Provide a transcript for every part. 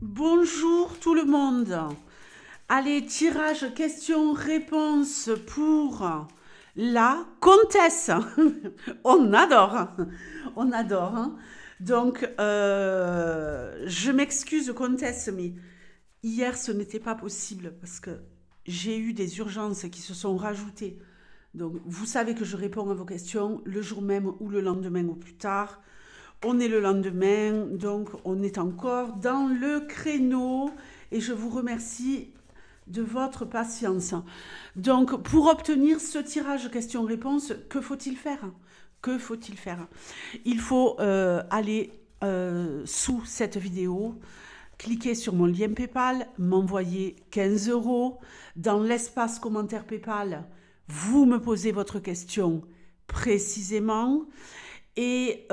Bonjour tout le monde. Allez, tirage questions-réponses pour la comtesse. On adore, on adore, hein. Donc, je m'excuse comtesse, mais hier ce n'était pas possible parce que j'ai eu des urgences qui se sont rajoutées. Donc, vous savez que je réponds à vos questions le jour même ou le lendemain ou plus tard. On est le lendemain, donc on est encore dans le créneau et je vous remercie de votre patience. Donc, pour obtenir ce tirage questions-réponses, que faut-il faire? Que faut-il faire? Il faut aller sous cette vidéo, cliquer sur mon lien PayPal, m'envoyer 15 euros. Dans l'espace commentaire PayPal, vous me posez votre question précisément. Et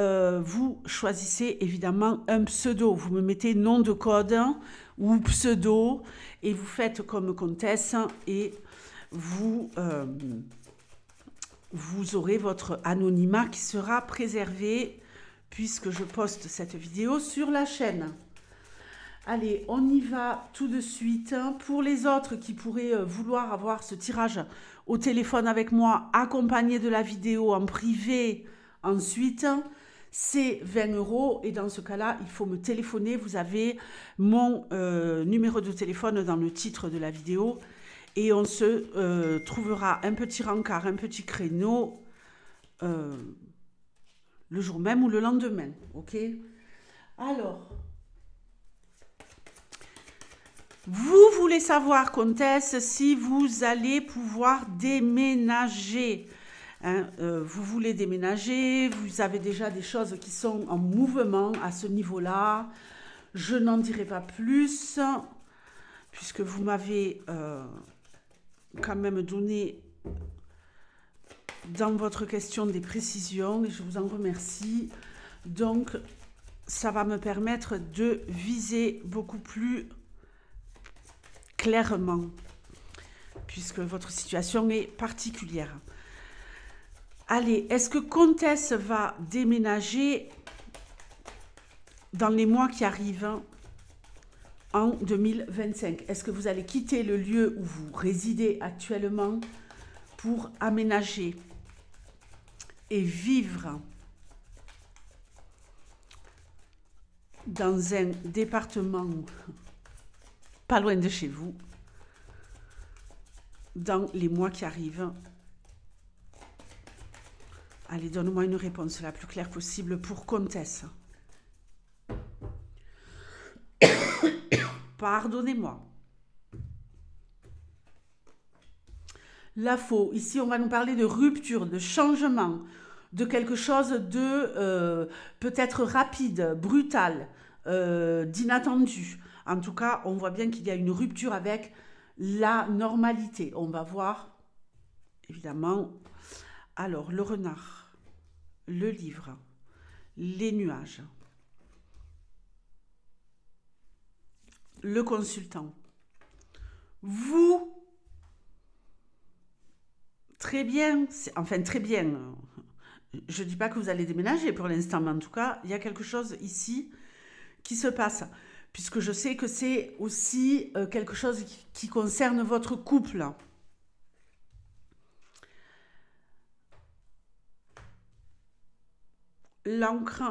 vous choisissez évidemment un pseudo. Vous me mettez nom de code ou pseudo et vous faites comme comtesse et vous, vous aurez votre anonymat qui sera préservé puisque je poste cette vidéo sur la chaîne. Allez, on y va tout de suite. Pour les autres qui pourraient vouloir avoir ce tirage au téléphone avec moi, accompagné de la vidéo en privé, ensuite, c'est 20 euros et dans ce cas-là, il faut me téléphoner. Vous avez mon numéro de téléphone dans le titre de la vidéo et on se trouvera un petit rencard, un petit créneau le jour même ou le lendemain. Ok? Alors, vous voulez savoir, comtesse, si vous allez pouvoir déménager. Hein, vous voulez déménager, vous avez déjà des choses qui sont en mouvement à ce niveau-là. Je n'en dirai pas plus, puisque vous m'avez quand même donné dans votre question des précisions, et je vous en remercie. Donc, ça va me permettre de viser beaucoup plus clairement, puisque votre situation est particulière. Allez, est-ce que comtesse va déménager dans les mois qui arrivent en 2025? Est-ce que vous allez quitter le lieu où vous résidez actuellement pour aménager et vivre dans un département pas loin de chez vous dans les mois qui arrivent? Allez, donne-moi une réponse la plus claire possible pour comtesse. Pardonnez-moi. La faux. Ici, on va nous parler de rupture, de changement, de quelque chose de peut-être rapide, brutal, d'inattendu. En tout cas, on voit bien qu'il y a une rupture avec la normalité. On va voir, évidemment. Alors, le renard, le livre, les nuages, le consultant. Vous, très bien, enfin très bien, je ne dis pas que vous allez déménager pour l'instant, mais en tout cas, il y a quelque chose ici qui se passe, puisque je sais que c'est aussi quelque chose qui concerne votre couple. L'encre,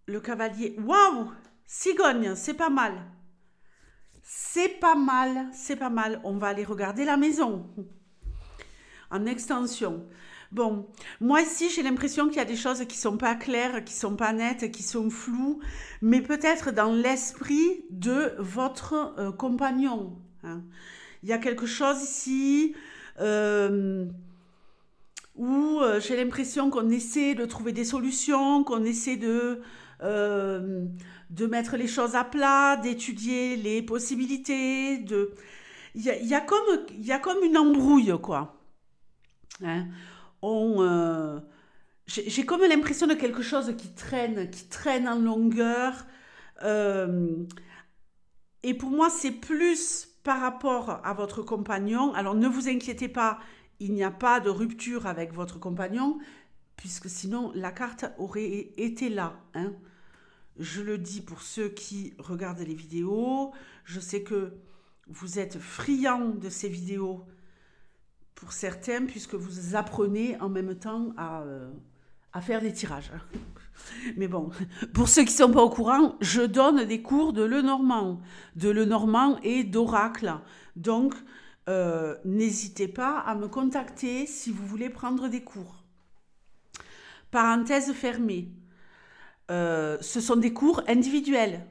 le cavalier. Waouh! Cigogne, c'est pas mal. C'est pas mal, c'est pas mal. On va aller regarder la maison en extension. Bon, moi ici, j'ai l'impression qu'il y a des choses qui sont pas claires, qui sont pas nettes, qui sont floues, mais peut-être dans l'esprit de votre compagnon. Hein. Il y a quelque chose ici où j'ai l'impression qu'on essaie de trouver des solutions, qu'on essaie de mettre les choses à plat, d'étudier les possibilités. Il y a comme une embrouille, quoi. Hein. J'ai comme l'impression de quelque chose qui traîne en longueur. Euh, et pour moi, c'est plus par rapport à votre compagnon. Alors, ne vous inquiétez pas, il n'y a pas de rupture avec votre compagnon, puisque sinon, la carte aurait été là. Hein. je le dis pour ceux qui regardent les vidéos, je sais que vous êtes friands de ces vidéos pour certains, puisque vous apprenez en même temps à faire des tirages. Mais bon, pour ceux qui ne sont pas au courant, je donne des cours de Lenormand et d'Oracle. Donc, n'hésitez pas à me contacter si vous voulez prendre des cours. Parenthèse fermée. Ce sont des cours individuels.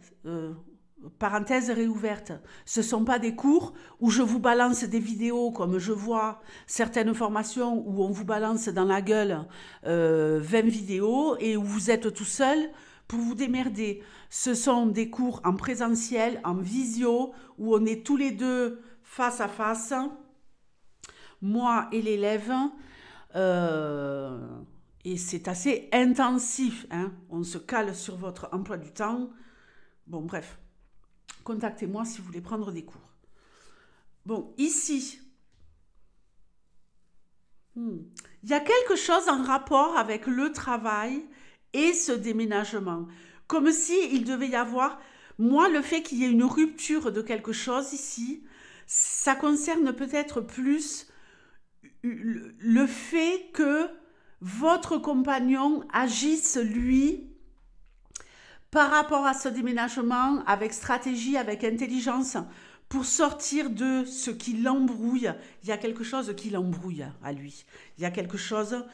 Parenthèse réouverte. Ce ne sont pas des cours où je vous balance des vidéos comme je vois certaines formations où on vous balance dans la gueule 20 vidéos et où vous êtes tout seul pour vous démerder. Ce sont des cours en présentiel, en visio, où on est tous les deux face à face, moi et l'élève, et c'est assez intensif, hein. On se cale sur votre emploi du temps. Bon, bref. Contactez-moi si vous voulez prendre des cours. Bon, ici, il y a quelque chose en rapport avec le travail et ce déménagement. Comme s'il devait y avoir, moi, le fait qu'il y ait une rupture de quelque chose ici, ça concerne peut-être plus le fait que votre compagnon agisse, lui, par rapport à ce déménagement, avec stratégie, avec intelligence, pour sortir de ce qui l'embrouille. Il y a quelque chose qui l'embrouille à lui. Il y a quelque chose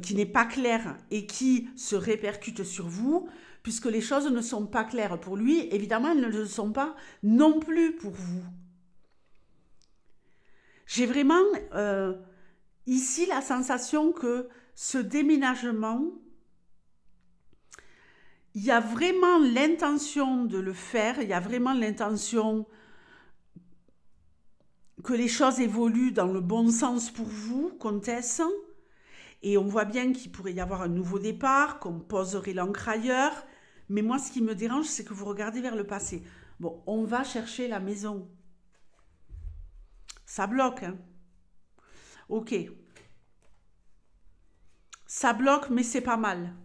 qui n'est pas clair et qui se répercute sur vous, puisque les choses ne sont pas claires pour lui. Évidemment, elles ne le sont pas non plus pour vous. J'ai vraiment ici la sensation que ce déménagement, il y a vraiment l'intention de le faire, il y a vraiment l'intention que les choses évoluent dans le bon sens pour vous, comtesse. Et on voit bien qu'il pourrait y avoir un nouveau départ, qu'on poserait l'encre ailleurs. Mais moi, ce qui me dérange, c'est que vous regardez vers le passé. Bon, on va chercher la maison. Ça bloque, hein. Ok. Ça bloque, mais c'est pas mal.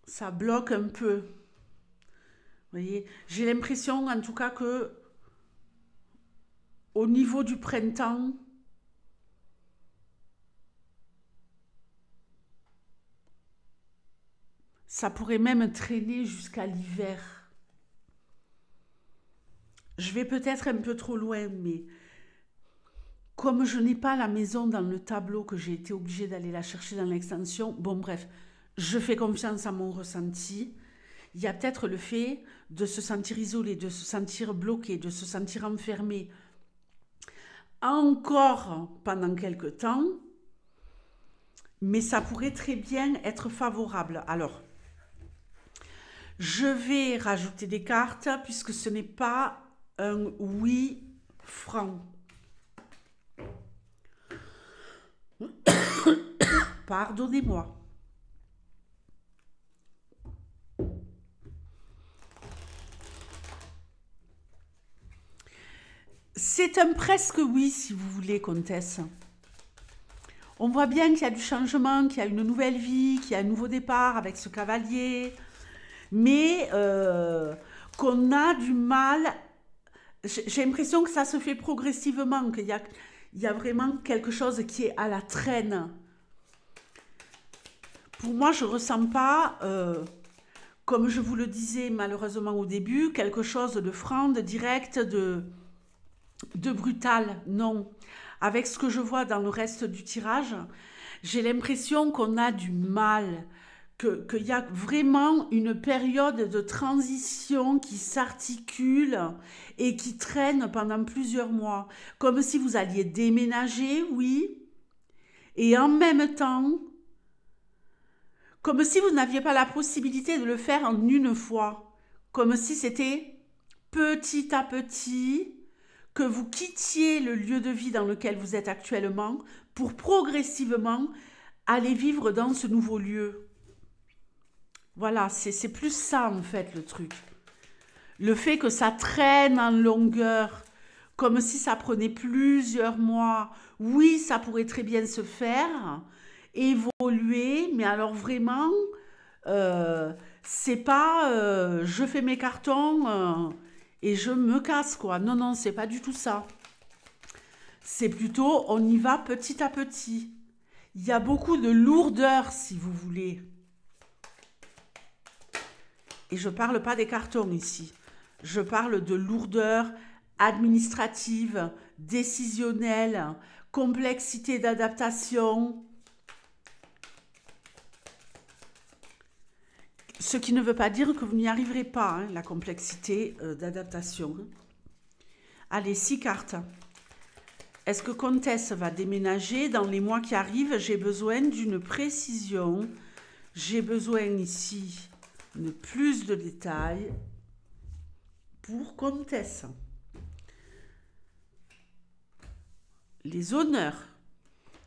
Ça bloque un peu. Vous voyez, j'ai l'impression, en tout cas, que au niveau du printemps, ça pourrait même traîner jusqu'à l'hiver. Je vais peut-être un peu trop loin, mais comme je n'ai pas la maison dans le tableau, que j'ai été obligée d'aller la chercher dans l'extension, bon bref, je fais confiance à mon ressenti. Il y a peut-être le fait de se sentir isolé, de se sentir bloqué, de se sentir enfermé encore pendant quelque temps, mais ça pourrait très bien être favorable. Alors, je vais rajouter des cartes puisque ce n'est pas un oui franc. Pardonnez-moi. C'est un presque oui, si vous voulez, comtesse. On voit bien qu'il y a du changement, qu'il y a une nouvelle vie, qu'il y a un nouveau départ avec ce cavalier, mais qu'on a du mal. J'ai l'impression que ça se fait progressivement, qu'il y a vraiment quelque chose qui est à la traîne. Pour moi, je ne ressens pas, comme je vous le disais malheureusement au début, quelque chose de franc, de direct, de brutal. Non. Avec ce que je vois dans le reste du tirage, j'ai l'impression qu'on a du mal, qu'il y a vraiment une période de transition qui s'articule et qui traîne pendant plusieurs mois. Comme si vous alliez déménager, oui, et en même temps, comme si vous n'aviez pas la possibilité de le faire en une fois. Comme si c'était petit à petit que vous quittiez le lieu de vie dans lequel vous êtes actuellement pour progressivement aller vivre dans ce nouveau lieu. Voilà, c'est plus ça en fait le truc. Le fait que ça traîne en longueur, comme si ça prenait plusieurs mois. Oui, ça pourrait très bien se faire, évoluer, mais alors vraiment, euh, c'est pas je fais mes cartons et je me casse, quoi. Non, non, c'est pas du tout ça. C'est plutôt on y va petit à petit. Il y a beaucoup de lourdeur, si vous voulez. Et je parle pas des cartons ici. Je parle de lourdeur administrative, décisionnelle, complexité d'adaptation. Ce qui ne veut pas dire que vous n'y arriverez pas, hein, la complexité d'adaptation. Allez, 6 cartes. Est-ce que Comtesse va déménager dans les mois qui arrivent? J'ai besoin d'une précision. J'ai besoin ici de plus de détails pour Comtesse. Les honneurs.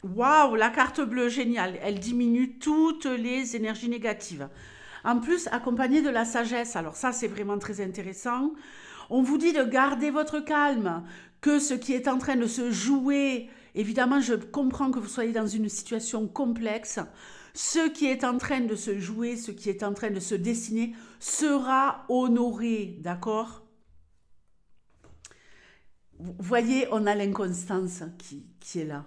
Waouh, la carte bleue, géniale. Elle diminue toutes les énergies négatives. En plus, accompagnée de la sagesse. Alors ça, c'est vraiment très intéressant. On vous dit de garder votre calme, que ce qui est en train de se jouer, évidemment, je comprends que vous soyez dans une situation complexe. Ce qui est en train de se jouer, ce qui est en train de se dessiner, sera honoré, d'accord? Vous voyez, on a l'inconstance qui est là.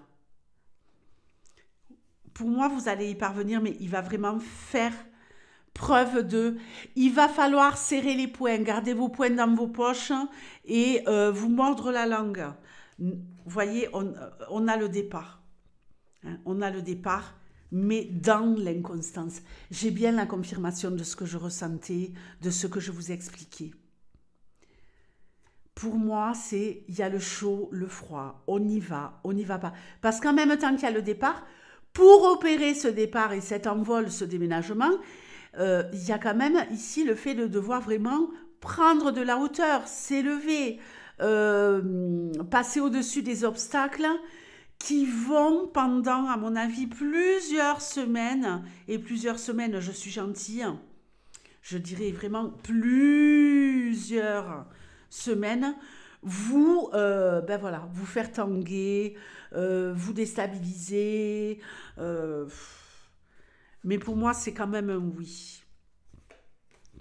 Pour moi, vous allez y parvenir, mais il va vraiment faire preuve de... Il va falloir serrer les poings, garder vos poings dans vos poches et vous mordre la langue. Vous voyez, on a le départ. Hein, on a le départ, mais dans l'inconstance. J'ai bien la confirmation de ce que je ressentais, de ce que je vous expliquais. Pour moi, c'est il y a le chaud, le froid, on y va pas. Parce qu'en même temps qu'il y a le départ, pour opérer ce départ et cet envol, ce déménagement, il y a quand même ici le fait de devoir vraiment prendre de la hauteur, s'élever, passer au-dessus des obstacles qui vont pendant, à mon avis, plusieurs semaines, et plusieurs semaines, je suis gentille, je dirais vraiment plusieurs semaines, vous, ben voilà, vous faire tanguer, vous déstabiliser. Mais pour moi, c'est quand même un oui.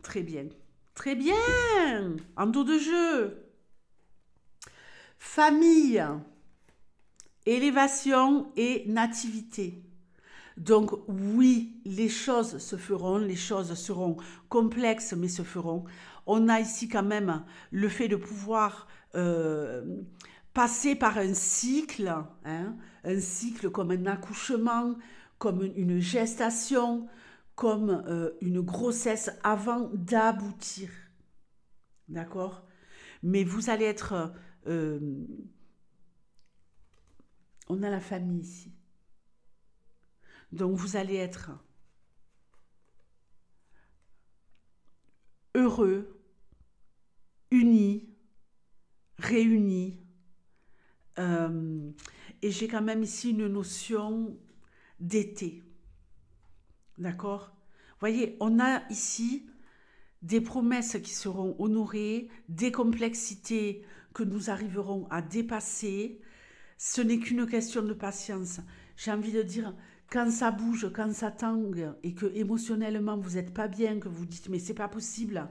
Très bien. Très bien. En dos de jeu. Famille, élévation et nativité. Donc oui, les choses se feront, les choses seront complexes, mais se feront. On a ici quand même le fait de pouvoir passer par un cycle, hein, un cycle comme un accouchement, comme une gestation, comme une grossesse avant d'aboutir. D'accord? Mais vous allez être... on a la famille ici. Donc vous allez être heureux, unis, réunis. Et j'ai quand même ici une notion d'été. D'accord? Vous voyez, on a ici des promesses qui seront honorées, des complexités que nous arriverons à dépasser. Ce n'est qu'une question de patience. J'ai envie de dire, quand ça bouge, quand ça tangue et que émotionnellement vous n'êtes pas bien, que vous dites mais c'est pas possible,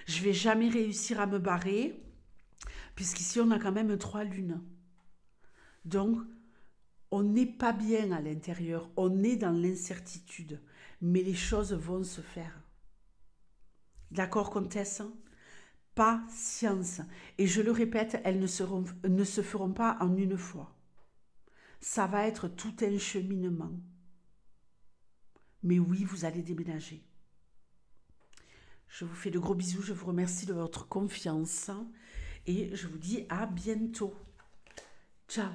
je vais jamais réussir à me barrer, puisqu'ici on a quand même 3 lunes. Donc, on n'est pas bien à l'intérieur, on est dans l'incertitude, mais les choses vont se faire. D'accord, comtesse? Patience. Et je le répète, elles ne se feront pas en une fois. Ça va être tout un cheminement. Mais oui, vous allez déménager. Je vous fais de gros bisous, je vous remercie de votre confiance et je vous dis à bientôt. Ciao.